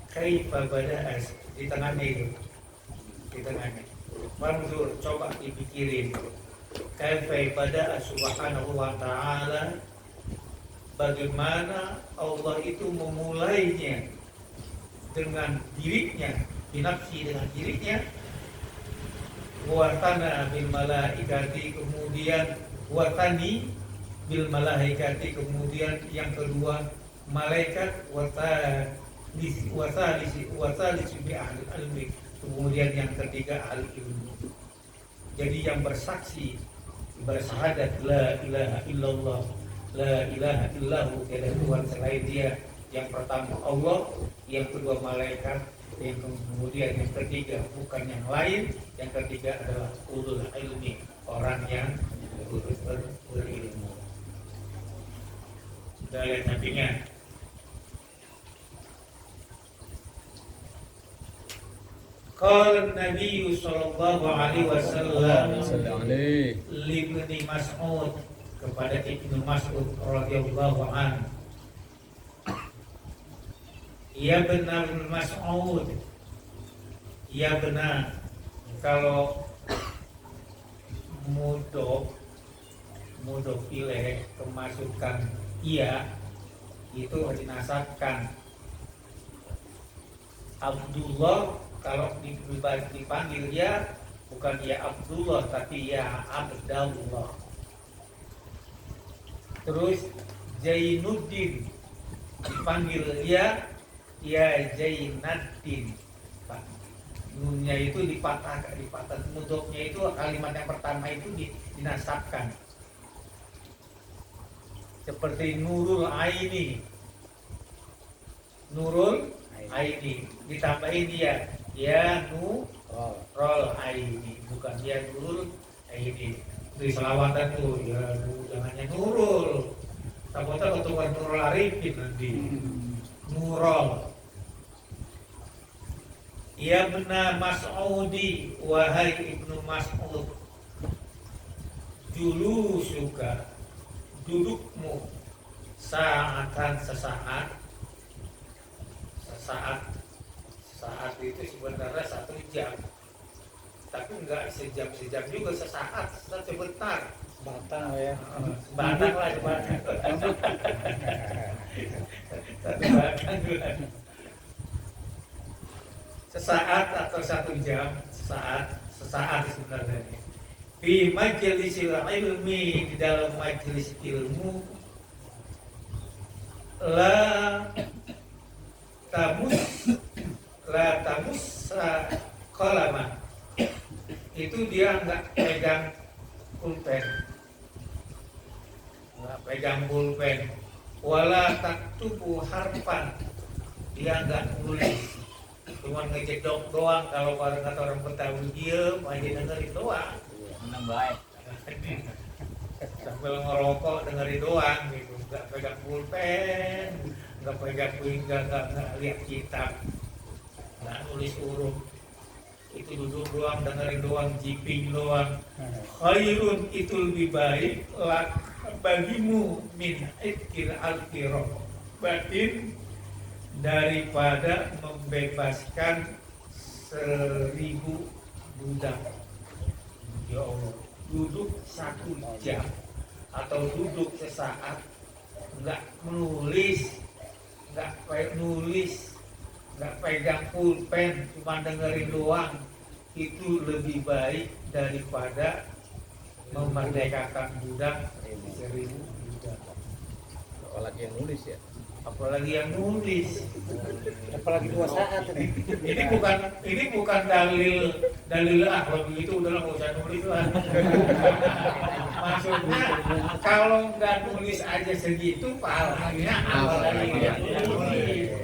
A: kaifa bada'as, di tengahnya itu, di tengahnya. Fanzur, coba dipikirin, kaifa bada'as subhanahu wa ta'ala, bagaimana Allah itu memulainya dengan dirinya, binafsi, dengan dirinya, watana bil malaikati, kemudian watani bil malaikati, kemudian yang kedua malaikat, wasalisi bi ahli ilmi, kemudian yang ketiga ahli ilmu. Jadi yang bersaksi, bersyahadat la ilaha illallah, la ilaha illahu, tiada Tuhan selain Dia. Yang pertama Allah, yang kedua malaikat, yang kemudian yang ketiga bukan yang lain, yang ketiga adalah ulul ilmi, orang yang berilmu. Kita lihat sampingnya. Qala Nabi sallallahu alaihi wasallam li Ibnu Mas'ud, kepada Ibnu Mas'ud radhiyallahu anhu, ya benar Mas'ud, ya benar. Kalau mudok pilih kemasukan iya itu dinasabkan. Abdullah kalau dipanggil ya bukan ya Abdullah tapi ya Abdullah. Terus Zainuddin dipanggil ya Zainuddin. Nunnya itu dipatah, mudoknya itu kalimat yang pertama itu dinasabkan. Seperti Nurul Aini, Nurul Aini ditambahin dia ya Nurul Aini, bukan ya Nurul Aini. Di selawatan tuh ya jangannya Nurul, takutnya ketukan Nurul Arifin nanti. Nurul. Ya benar Mas'udi, wahai Ibnu Mas'ud, dulu suka dudukmu saatan sesaat. Sesaat itu sebenarnya 1 jam, tapi enggak sejam juga, sesaat, sebentar.
D: Batang ya.
A: Batang lah sebatang. Satu batang bulan. Sesaat atau 1 jam, sesaat sebenarnya. Fi majlisil ilmi, di dalam majelis ilmu, la tamus qalaman. Itu dia nggak pegang pulpen, wala taktubu harfan, dia nggak nulis, cuma ngecek doang. Kalau kata orang Betawi diem aja dengerin doang,
C: Menang baik.
A: sambil ngerokok dengerin doang gitu, nggak pegang pulpen, nggak pegang nggak lihat kitab, nggak nulis huruf. Itu duduk doang, dengerin doang, jiping doang. Khairun, itu lebih baik lak bagimu min ikil al-kiram, batin, daripada membebaskan 1000 budak. Ya Allah, duduk 1 jam atau duduk sesaat, nggak menulis, nggak pegang pulpen, cuma dengerin doang, itu lebih baik daripada memerdekakan budak 1000 budak.
B: Apalagi yang nulis ya.
A: Apalagi yang nulis.
D: Apalagi 2 saat ini.
A: Ini bukan dalil kalau begitu udahlah nggak usah nulis lah. Maksudnya kalau nggak nulis aja segitu, pahalanya apalagi yang nulis.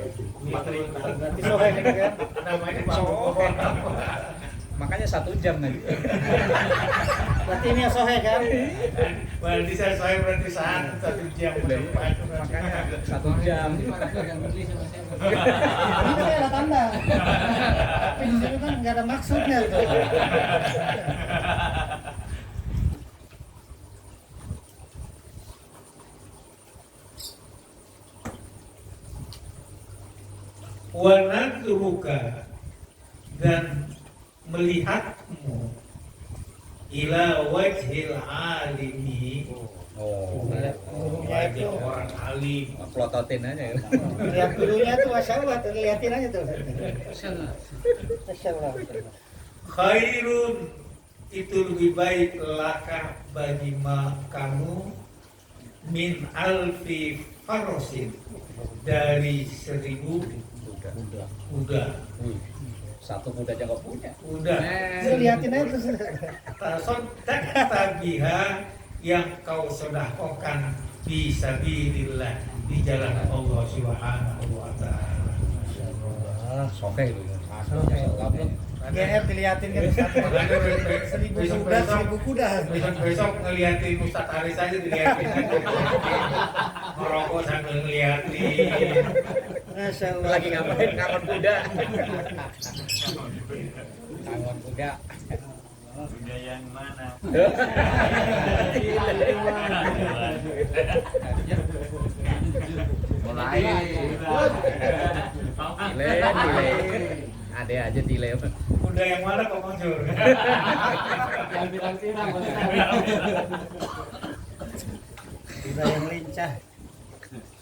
D: Berarti sohe kan?
A: Namanya pohon apa?
B: Makanya 1 jam nanti.
D: Berarti ini yang sohe kan?
A: Berarti saya berarti 1 jam berdepan.
B: Makanya 1 jam.
D: Ini kan ada tanda. Tapi di situ kan nggak ada maksudnya tuh.
A: Wanadruka, dan melihatmu ila wajhil alimi, wajah orang alim.
B: Pelototin aja ya.
D: Lihat dulunya tuh Masya Allah, tuh liatin aja tuh. Masya Allah.
A: Khairun, itu lebih baik laka bagi kamu min alfi farosin, dari 1000 kuda.
B: Satu kuda aja nggak punya.
A: Udah.
D: Liatin aja tuh.
A: Sodak tabiha, yang kau sedekahkan fi sabilillah, di jalan Allah Subhanahu wa taala.
B: Soke itu.
D: GR diliatin kan
A: Makanya
D: 1000 kuda, 1000 kuda.
A: besok ngeliatin Ustadz Aris aja, diliatin ngerokok sambil ngeliatin.
D: Masya Allah.
B: Lagi ngapain? Ngangon kuda. Ngangon kuda.
C: Dunia yang mana?
E: Mulai.
B: Delay. Ada aja delay.
A: Kuda yang mana kok muncul?
C: Yang pirang-pirang.
D: Kuda yang lincah.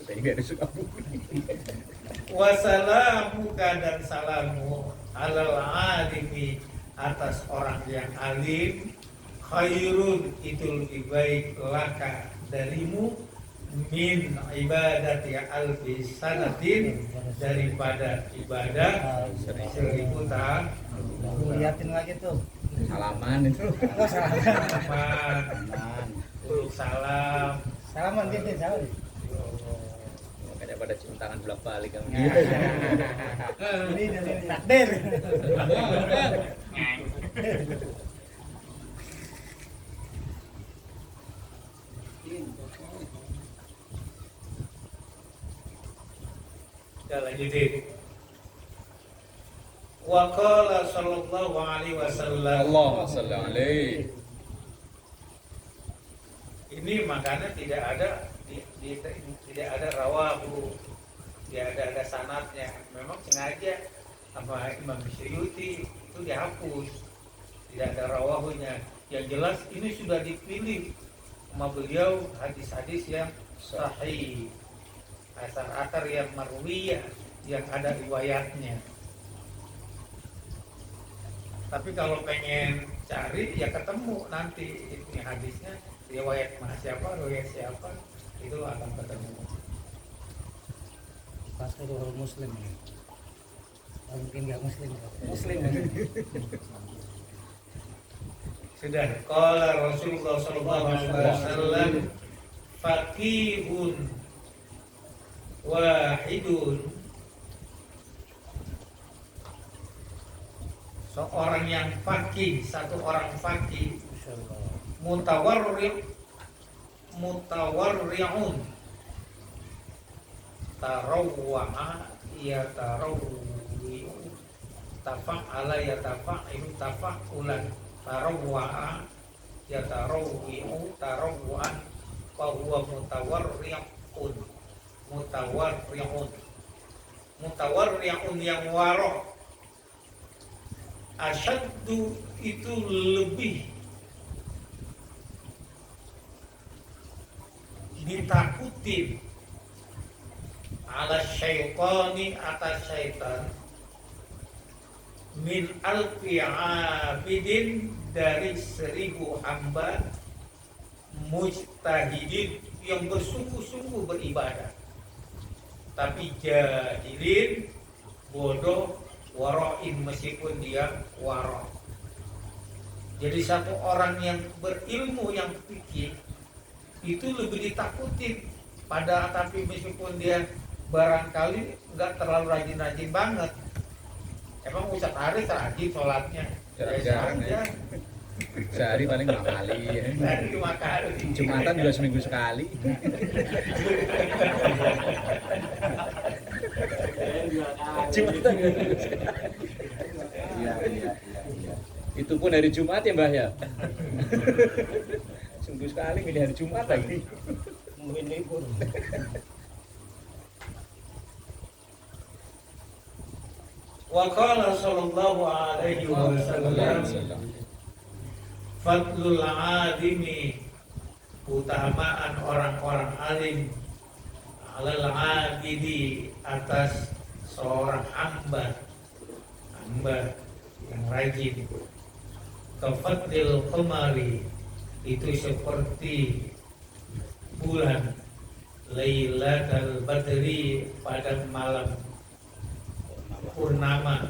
B: Tidak ada suka.
A: Wassalamuka, dan salamu alal alimi, atas orang yang alim. Khairun, itu lebih baik laka darimu min ibadati alfi sanatin, daripada ibadah 1000 tahun.
D: Liatin lagi tuh.
B: Salaman itu.
D: Oh, salaman.
A: Salaman, uruk salam.
D: Salaman gitu, salam.
B: Makanya pada cium tangan bolak balik kamu.
D: Ini takdir.
A: Kita lanjutin. Wa qala sallallahu alaihi wasallam.
B: Allahumma shalli alaihi.
A: Ini makanya tidak ada tidak ada rawahu, tidak ada sanadnya. Memang sengaja sama Imam Syuyuti itu dihapus, tidak ada rawahunya. Yang jelas ini sudah dipilih sama beliau hadis-hadis yang sahih, asar-asar yang marwiyah, yang ada riwayatnya. Tapi kalau pengen cari ya ketemu nanti ini hadisnya, riwayat siapa itu akan ketemu.
D: Fathul Muslim. Mungkin nggak Muslim.
B: Muslim.
A: Sudah. Qala Rasulullah sallallahu alaihi wasallam faqihun wahidun, seorang yang faqih, satu orang faqih, mutawarri'un, tarawwa'a yatarawwi'u, tafa'ala yatafa'ilu tafa'ulan, tarawwa'a yatarawwi'u tarawwa'an, fa huwa mutawarri'un yang waro'. Asyaddu itu lebih ditakutin, ala syaitani atas syaitan, min alfi abidin dari 1000 hamba mujtahidin yang bersungguh-sungguh beribadah, tapi jahilin bodoh, waro'in meskipun dia waro'. Jadi satu orang yang berilmu, yang fikih itu lebih ditakutin pada, tapi meskipun dia barangkali nggak terlalu rajin-rajin banget. Emang Ustaz Haris rajin sholatnya?
B: Jarang-jarang ya. Sehari paling 5 kali ya.
A: Sehari 5 kali.
B: Jumatan juga seminggu sekali. Jumatan juga seminggu sekali.
E: Iya.
B: Itu pun hari Jumat ya Mbah ya. Seminggu sekali milih hari Jumat lagi.
D: Mungkin libur.
A: Wa qala sallallahu alaihi wasallam fadlul alimi, utamaan orang-orang alim, alal abidi, atas seorang hamba yang rajin. Kafadlil qamari, itu seperti bulan Lailatul Badri pada malam purnama,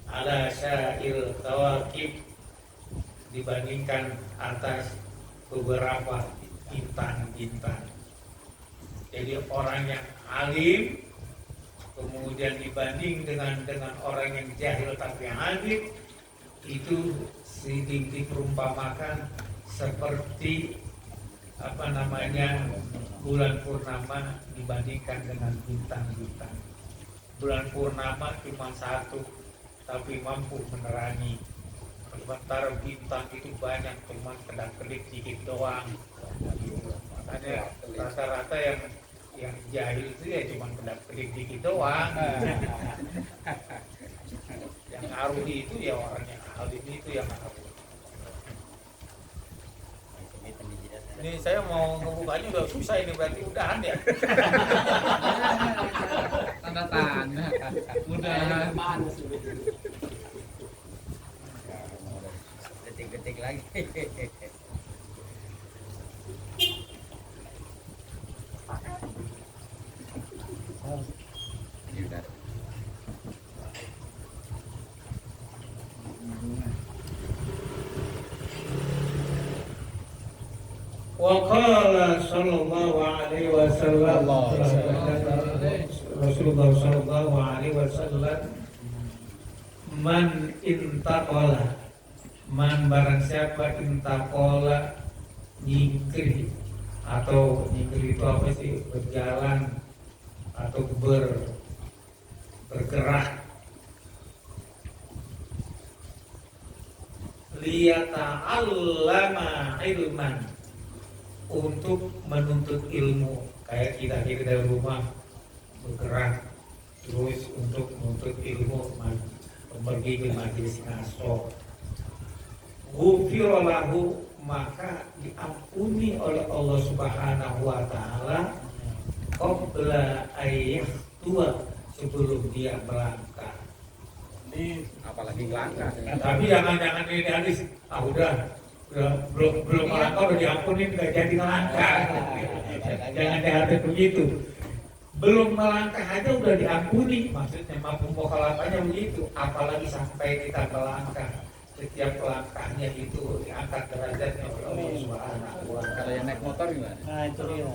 A: ala syair kawakib, dibandingkan atas beberapa bintang-bintang. Jadi orang yang alim kemudian dibanding dengan orang yang jahil tapi alim, itu sedikit diperumpamakan seperti bulan purnama dibandingkan dengan bintang-bintang. Bulan purnama cuma satu tapi mampu menerangi, sementara bintang itu banyak, cuma kedap-kedip dikit doang. Makanya rata-rata yang jahil itu ya cuma kedap-kedip dikit doang. Yang arudi itu ya orang yang alim itu yang arudi. Ini saya mau ngebukanya udah susah, ini berarti udahan ya.
B: Tanda tanda. Mudah. Detik-detik lagi. Yaudah.
A: Wa qala sallallahu alaihi wasallam, Rasulullah sallallahu alaihi wasallam, man intaqala, man barang siapa intaqala, nyingkri, atau nyingkri itu apa sih, berjalan atau bergerak, liyata'allama ilman, untuk menuntut ilmu. Kayak kita dari rumah bergerak terus untuk menuntut ilmu, pergi ke majelis ngaso, ghufira lahu, maka diampuni oleh Allah Subhanahu wa taala qabla ayah tua, sebelum dia melangkah.
B: Ini apalagi langkah.
A: Tapi jangan ini hadis, belum melangkah udah diampuni, nggak jadi melangkah. Jangan diartikan begitu. Belum melangkah aja udah diampuni, maksudnya mafhum mukhalafahnya begitu, apalagi sampai kita melangkah. Setiap langkahnya itu diangkat derajatnya oleh Allah Subhanahu wa taala.
B: Kalau yang naik motor gimana?
D: Nah itu dia.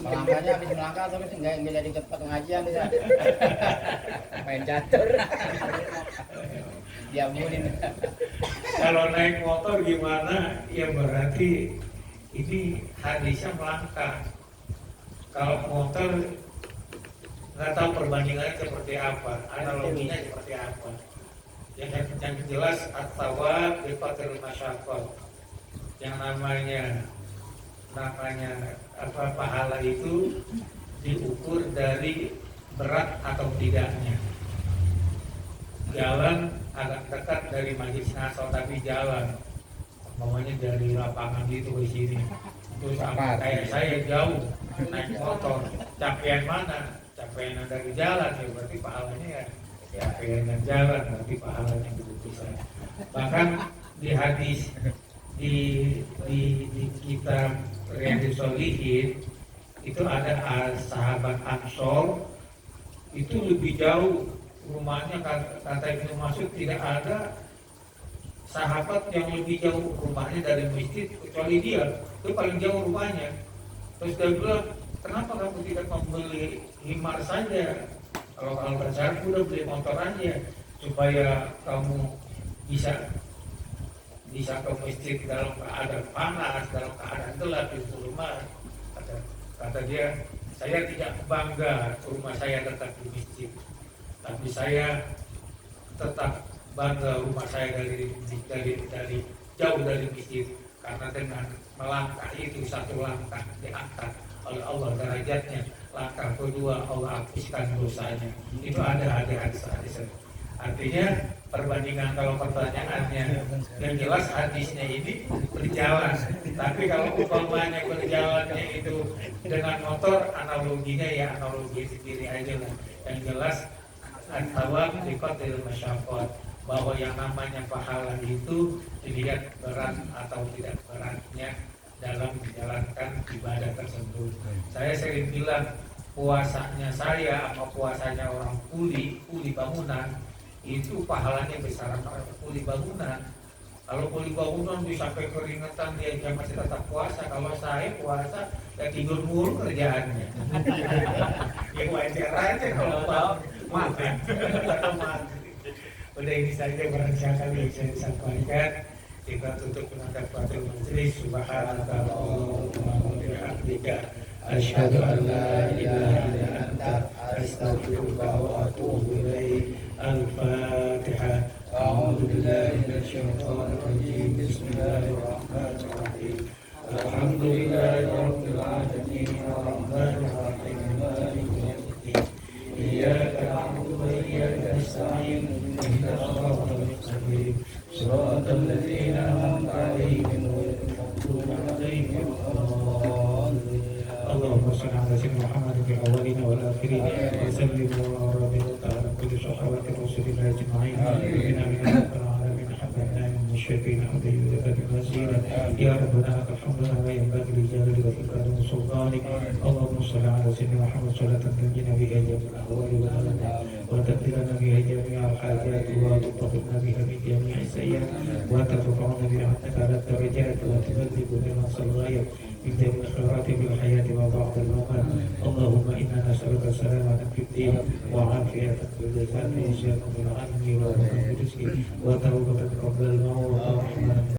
B: Melangkahnya habis melangkah tapi nggak jadi ke pengajian bisa. Main catur. Diamunin.
A: Kalau naik motor gimana? Ya berarti ini hadisnya melangkah. Kalau motor nggak tahu perbandingannya seperti apa, analoginya seperti apa. Yang jelas at-tawab biqadril masyaqqah. Yang namanya apa pahala itu diukur dari berat atau tidaknya. Jalan agak dekat dari Masjid Nasr tapi jalan, umpamanya dari lapangan gitu ke sini. Terus kayak saya jauh naik motor, capaian mana? Capaian dari jalan ya berarti pahalanya ya capaian dan jalan, berarti pahalanya begitu saja. Bahkan di hadis di kitab Riyadhus Shalihin itu ada sahabat Ansor itu lebih jauh rumahnya, kata Ibnu Mas'ud tidak ada sahabat yang lebih jauh rumahnya dari masjid kecuali dia, itu paling jauh rumahnya. Terus dia bilang, kenapa kamu tidak membeli himar saja? Kalau saya udah beli motor aja supaya kamu bisa ke masjid dalam keadaan panas, dalam keadaan gelap di rumah. Kata dia, saya tidak bangga rumah saya tetap di masjid, tapi saya tetap bangga rumah saya dari jauh dari masjid, karena dengan melangkah itu satu langkah diangkat oleh Allah derajatnya, langkah kedua Allah hapuskan dosanya. Itu ada hadis. Artinya perbandingan, kalau pertanyaannya yang jelas hadisnya ini berjalan, tapi kalau umpamanya berjalannya itu dengan motor, analoginya ya analogi sendiri aja lah. Yang jelas at-tawab biqadril masyaqqah, bahwa yang namanya pahala itu dilihat berat atau tidak beratnya dalam menjalankan ibadah tersebut. Saya sering bilang puasanya saya sama puasanya orang kuli bangunan itu pahalanya besar sama kuli bangunan. Kalau kuli bangunan bisa sampai keringetan dia masih tetap puasa. Kalau saya puasa ya tidur mulu kerjaannya. Ya wajar aja kalau mau makan. Udah ini saja barangkali yang saya sampaikan. Kita tutup dengan kafaratul majlis. Subhanallahumma wa bihamdika asyhadu an la ilaha illa anta astaghfiruka wa atubu ilaik. Al-Fatihah. A'udzu billahi minasyaitonir rajim. Bismillahirrahmanirrahim. Alhamdulillahi rabbil alamin. Arrahmanir rahim. Maliki yaumiddin. Iyyaka na'budu wa iyyaka nasta'in. Ihdinas siratal mustaqim. Shiratal ladzina an'amta 'alaihim ghairil maghdubi 'alaihim waladdallin. Allahumma shalli 'ala sayyidina Muhammadin fil awwalin wal akhirin wa sallim wa barik ala kulli sahabati Rasulillah ajma'in. Inna lillahi wa inna ilaihi raji'un. Musyfiqin alhamdulillah bil wazira ya rabbana lakal hamdu wa yanbaghi li jalali wa ikram sultanik. Allahumma shalli 'ala sayyidina Muhammad salatan tunjina biha jami'al ahwali wa alana wa taqdirana biha jami'al hajat wa tuqaddimna biha min jami'is sayyi'at wa tarfa'una biha ala darajat wa tubaddiluna ma sallallahu من جميع الخيرات في الحياة وبعد الممات. اللهم إنا نسألك سلامة في الدين وعافية في الجسد وإجابة العلم ورزق وتوبة قبل الموت ورحمة